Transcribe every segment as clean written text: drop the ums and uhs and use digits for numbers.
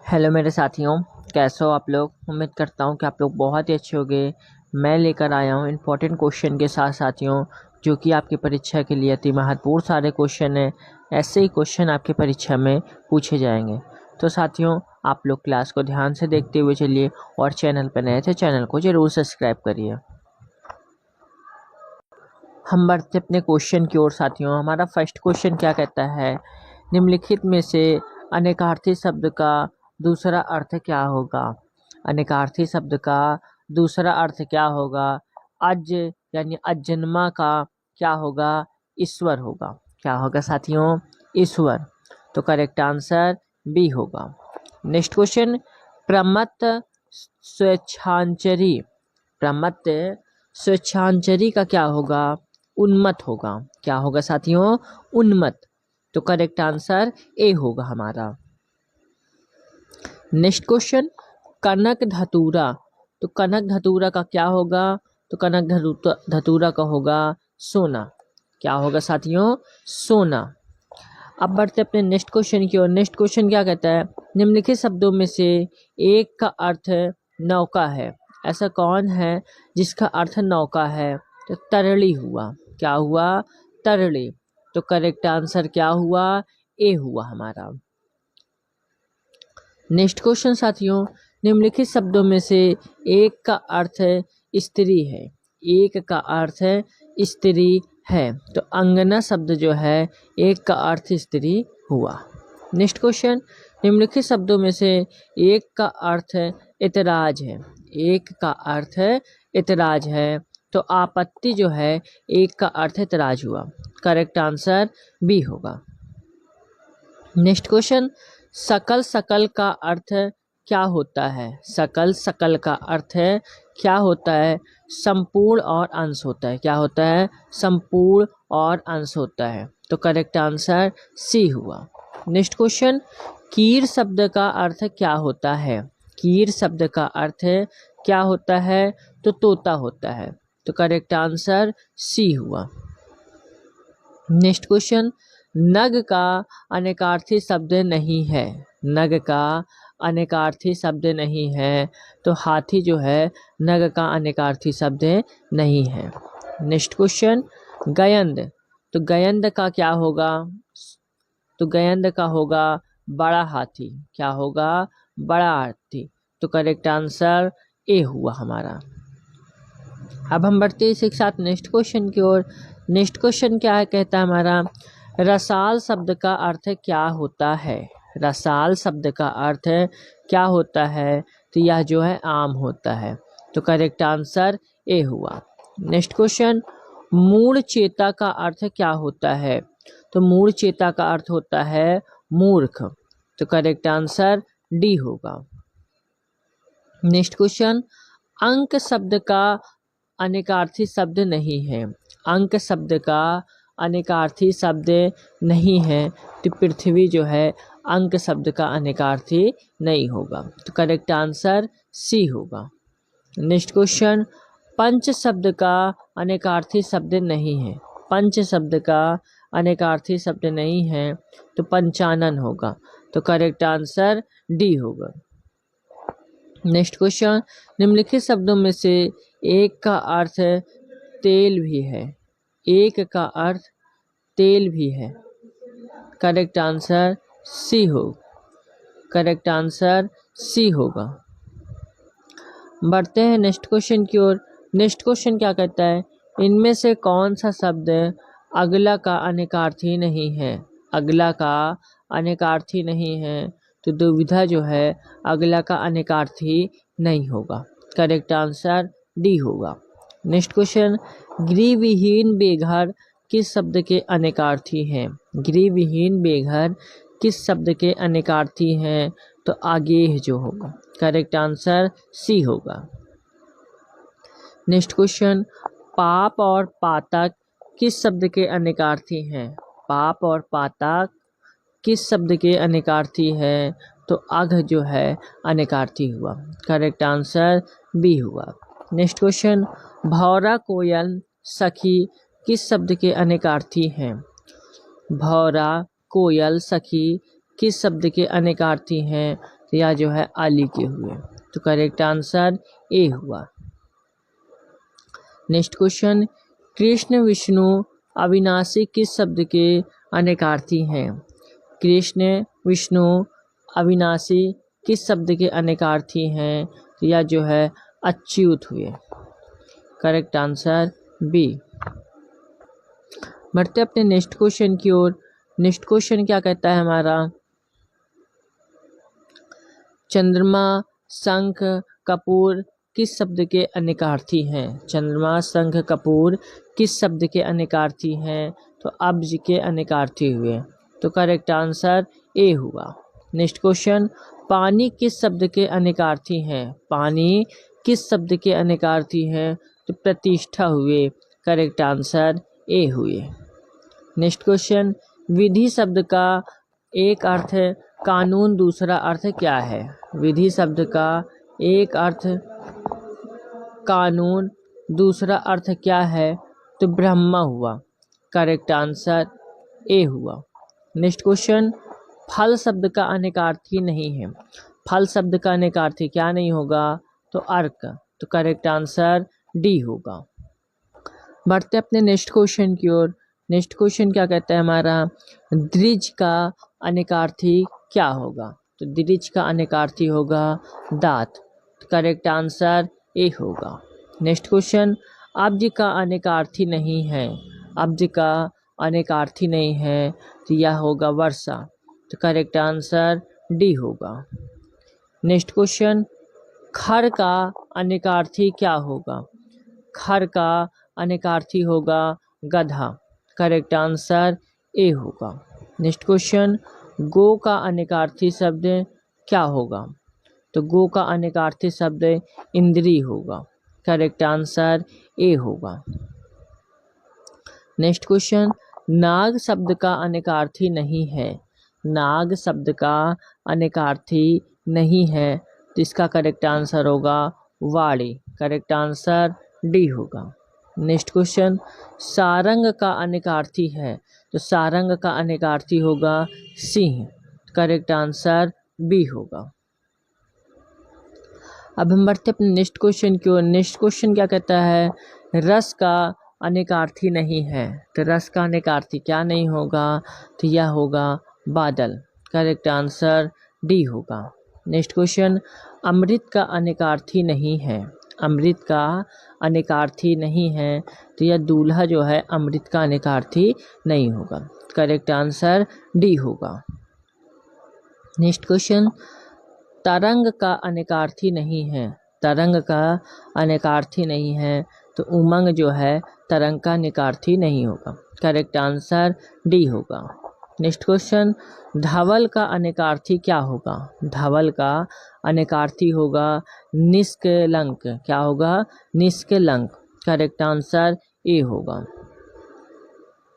Hello मेरे साथियों, कैसे हो आप लोग। उम्मीद करता हूँ कि आप लोग बहुत ही अच्छे होंगे। मैं लेकर आया हूँ इम्पोर्टेंट क्वेश्चन के साथ साथियों, जो कि आपकी परीक्षा के लिए अति महत्वपूर्ण सारे क्वेश्चन हैं। ऐसे ही क्वेश्चन आपकी परीक्षा में पूछे जाएंगे। तो साथियों, आप लोग क्लास को ध्यान से देखते हुए चलिए और चैनल पर नए थे चैनल को जरूर सब्सक्राइब करिए। हम बढ़ते अपने क्वेश्चन की ओर साथियों। हमारा फर्स्ट क्वेश्चन क्या कहता है, निम्नलिखित में से अनेकार्थी शब्द का दूसरा अर्थ क्या होगा। अनेकार्थी शब्द का दूसरा अर्थ क्या होगा। अज यानी अजन्मा का क्या होगा, ईश्वर होगा। क्या होगा साथियों, ईश्वर। तो करेक्ट आंसर बी होगा। नेक्स्ट क्वेश्चन, प्रमत्त स्वेच्छांचरी। प्रमत्त स्वेच्छांचरी का क्या होगा, उन्मत्त होगा। क्या होगा साथियों, उन्मत्त। तो करेक्ट आंसर ए होगा हमारा। नेक्स्ट क्वेश्चन, कनक धतूरा। तो कनक धतूरा का क्या होगा, तो कनक धतूरा का होगा सोना। क्या होगा साथियों, सोना। अब बढ़ते अपने नेक्स्ट क्वेश्चन की ओर। नेक्स्ट क्वेश्चन क्या कहता है, निम्नलिखित शब्दों में से एक का अर्थ नौका है। ऐसा कौन है जिसका अर्थ नौका है, तो तरली हुआ। क्या हुआ, तरली। तो करेक्ट आंसर क्या हुआ, ए हुआ हमारा। नेक्स्ट क्वेश्चन साथियों, निम्नलिखित शब्दों में से एक का अर्थ स्त्री है। एक का अर्थ स्त्री है, तो अंगना शब्द जो है एक का अर्थ स्त्री हुआ। नेक्स्ट क्वेश्चन, निम्नलिखित शब्दों में से एक का अर्थ इतराज है। एक का अर्थ इतराज है, तो आपत्ति जो है एक का अर्थ इतराज हुआ। करेक्ट आंसर बी होगा। नेक्स्ट क्वेश्चन, सकल सकल का अर्थ क्या होता है। सकल सकल का अर्थ क्या होता है, संपूर्ण और अंश होता है। क्या होता है, संपूर्ण और अंश होता है। तो करेक्ट आंसर सी हुआ। नेक्स्ट क्वेश्चन, कीर शब्द का अर्थ क्या होता है। कीर शब्द का अर्थ क्या होता है, तो तोता होता है। तो करेक्ट आंसर सी हुआ। नेक्स्ट क्वेश्चन, नग का अनेकार्थी शब्द नहीं है। नग का अनेकार्थी शब्द नहीं है, तो हाथी जो है नग का अनेकार्थी शब्द नहीं है। नेक्स्ट क्वेश्चन, गयंद। तो गयंद का क्या होगा, तो गयंद का होगा बड़ा हाथी। क्या होगा, बड़ा हाथी। तो करेक्ट आंसर ए हुआ हमारा। अब हम बढ़ते हैं इसी के साथ नेक्स्ट क्वेश्चन की ओर। नेक्स्ट क्वेश्चन क्या है, कहता है हमारा, रसाल शब्द का अर्थ क्या होता है। रसाल शब्द का अर्थ क्या होता है, तो यह जो है आम होता है। तो करेक्ट आंसर ए हुआ। नेक्स्ट क्वेश्चन, मूढ़ चेता का अर्थ क्या होता है। तो मूढ़ चेता का अर्थ होता है मूर्ख। तो करेक्ट आंसर डी होगा। नेक्स्ट क्वेश्चन, अंक शब्द का अनेकार्थी शब्द नहीं है। अंक शब्द का अनेकार्थी शब्द नहीं है, तो पृथ्वी जो है अंक शब्द का अनेकार्थी नहीं होगा। तो करेक्ट आंसर सी होगा। नेक्स्ट क्वेश्चन, पंच शब्द का अनेकार्थी शब्द नहीं है। पंच शब्द का अनेकार्थी शब्द नहीं है, तो पंचानन होगा। तो करेक्ट आंसर डी होगा। नेक्स्ट क्वेश्चन, निम्नलिखित शब्दों में से एक का अर्थ तेल भी है। एक का अर्थ तेल भी है। करेक्ट आंसर सी हो। करेक्ट आंसर सी होगा। बढ़ते हैं नेक्स्ट क्वेश्चन की ओर। नेक्स्ट क्वेश्चन क्या कहता है, इनमें से कौन सा शब्द अगला का अनेकार्थी नहीं है। अगला का अनेकार्थी नहीं है, तो दुविधा जो है अगला का अनेकार्थी नहीं होगा। करेक्ट आंसर डी होगा। नेक्स्ट क्वेश्चन, गृहविहीन बेघर किस शब्द के अनेकार्थी हैं। गृहविहीन बेघर किस शब्द के अनेकार्थी हैं, तो आगेह जो होगा। करेक्ट आंसर सी होगा। नेक्स्ट क्वेश्चन, पाप और पातक किस शब्द के अनेकार्थी हैं। पाप और पातक किस शब्द के अनेकार्थी है, तो अघ जो है अनेकार्थी हुआ। करेक्ट आंसर बी हुआ। नेक्स्ट क्वेश्चन, भौरा कोयल सखी किस शब्द के अनेकार्थी हैं। भौरा कोयल सखी किस शब्द के अनेकार्थी हैं, तो यह जो है आली के हुए। तो करेक्ट आंसर ए हुआ। नेक्स्ट क्वेश्चन, कृष्ण विष्णु अविनाशी किस शब्द के अनेकार्थी हैं? कृष्ण विष्णु अविनाशी किस शब्द के अनेकार्थी हैं? तो यह जो है अच्युत हुए। Correct answer B. बढ़ते अपने नेक्स्ट क्वेश्चन की ओर। नेक्स्ट क्वेश्चन क्या कहता है हमारा, चंद्रमा शंख कपूर किस शब्द के अनेकार्थी हैं? चंद्रमा शंख कपूर किस शब्द के अनेकार्थी हैं? तो अब्ज के अनेकार्थी हुए। तो करेक्ट आंसर ए हुआ। नेक्स्ट क्वेश्चन, पानी किस शब्द के अनेकार्थी हैं? पानी किस शब्द के अनेकार्थी हैं? तो प्रतिष्ठा हुए। करेक्ट आंसर ए हुए। नेक्स्ट क्वेश्चन, विधि शब्द का एक अर्थ कानून, दूसरा अर्थ क्या है? विधि शब्द का एक अर्थ कानून, दूसरा अर्थ क्या है? तो ब्रह्मा हुआ। करेक्ट आंसर ए हुआ। नेक्स्ट क्वेश्चन, फल शब्द का अनेकार्थी नहीं है। फल शब्द का अनेकार्थी क्या नहीं होगा? तो अर्क। तो करेक्ट आंसर डी होगा। बढ़ते अपने नेक्स्ट क्वेश्चन की ओर। नेक्स्ट क्वेश्चन क्या कहता है हमारा, द्विज का अनेकार्थी क्या होगा? तो द्विज का अनेकार्थी होगा दांत। तो करेक्ट आंसर ए होगा। नेक्स्ट क्वेश्चन, अब्ज का अनेकार्थी नहीं है। अब्ज का अनेकार्थी नहीं है, तो यह होगा वर्षा। तो करेक्ट आंसर डी होगा। नेक्स्ट क्वेश्चन, खर का अनेकार्थी क्या होगा? खर का अनेकार्थी होगा गधा। करेक्ट आंसर ए होगा। नेक्स्ट क्वेश्चन, गो का अनेकार्थी शब्द क्या होगा? तो गो का अनेकार्थी शब्द इंद्री होगा। करेक्ट आंसर ए होगा। नेक्स्ट क्वेश्चन, नाग शब्द का अनेकार्थी नहीं है। नाग शब्द का अनेकार्थी नहीं है, तो इसका करेक्ट आंसर होगा वाणी। करेक्ट आंसर डी होगा। नेक्स्ट क्वेश्चन, सारंग का अनेकार्थी है। तो सारंग का अनेकार्थी होगा सिंह। करेक्ट आंसर बी होगा। अब हम बढ़ते अपने नेक्स्ट क्वेश्चन की ओर। नेक्स्ट क्वेश्चन क्या कहता है, रस का अनेकार्थी नहीं है। तो रस का अनेकार्थी क्या नहीं होगा? तो यह होगा बादल। करेक्ट आंसर डी होगा। नेक्स्ट क्वेश्चन, अमृत का अनेकार्थी नहीं है। अमृत का अनेकार्थी नहीं है, तो यह दूल्हा जो है अमृत का अनेकार्थी नहीं होगा। करेक्ट आंसर डी होगा। नेक्स्ट क्वेश्चन, तरंग का अनेकार्थी नहीं है। तरंग का अनेकार्थी नहीं है, तो उमंग जो है तरंग का अनेकार्थी नहीं होगा। करेक्ट आंसर डी होगा। नेक्स्ट क्वेश्चन, धवल का अनेकार्थी क्या होगा? धवल का अनेकार्थी होगा निष्कलंक। क्या होगा? निष्कलंक। करेक्ट आंसर ए होगा।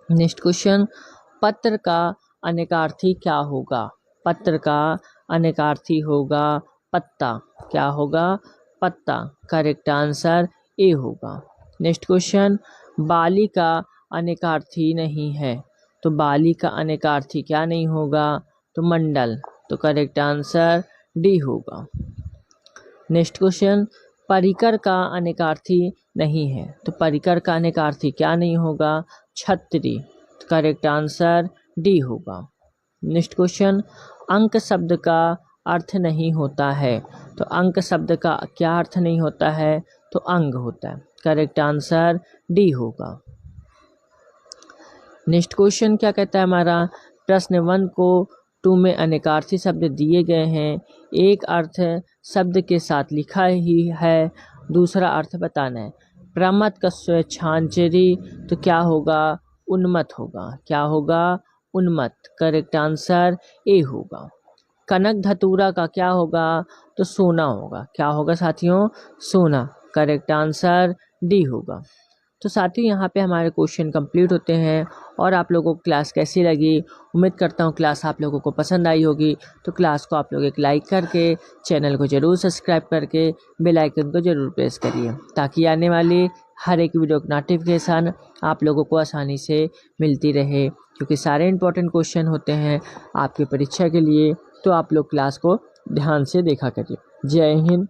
नेक्स्ट क्वेश्चन, पत्र का अनेकार्थी क्या होगा? पत्र का अनेकार्थी होगा पत्ता। क्या होगा? पत्ता। करेक्ट आंसर ए होगा। नेक्स्ट क्वेश्चन, बाली का अनेकार्थी नहीं है। तो बाली का अनेकार्थी क्या नहीं होगा? तो मंडल। तो करेक्ट आंसर डी होगा। नेक्स्ट क्वेश्चन, परिकर का अनेकार्थी नहीं है। तो परिकर का अनेकार्थी क्या नहीं होगा? छतरी। तो करेक्ट आंसर डी होगा। नेक्स्ट क्वेश्चन, अंक शब्द का अर्थ नहीं होता है। तो अंक शब्द का क्या अर्थ नहीं होता है? तो अंग होता है। करेक्ट आंसर डी होगा। नेक्स्ट क्वेश्चन क्या कहता है हमारा, प्रश्न 1 को 2 में अनेकार्थी शब्द दिए गए हैं। एक अर्थ शब्द के साथ लिखा ही है, दूसरा अर्थ बताना है। प्रमथ का स्वेच्छांचरी, तो क्या होगा? उन्मत्त होगा। क्या होगा? उन्मत्त। करेक्ट आंसर ए होगा। कनक धतूरा का क्या होगा? तो सोना होगा। क्या होगा साथियों? सोना। करेक्ट आंसर डी होगा। तो साथियों यहाँ पे हमारे क्वेश्चन कंप्लीट होते हैं। और आप लोगों को क्लास कैसी लगी? उम्मीद करता हूँ क्लास आप लोगों को पसंद आई होगी। तो क्लास को आप लोग एक लाइक करके, चैनल को ज़रूर सब्सक्राइब करके, बेल आइकन को ज़रूर प्रेस करिए, ताकि आने वाली हर एक वीडियो की नोटिफिकेशन आप लोगों को आसानी से मिलती रहे, क्योंकि सारे इंपॉर्टेंट क्वेश्चन होते हैं आपकी परीक्षा के लिए। तो आप लोग क्लास को ध्यान से देखा करिए। जय हिंद।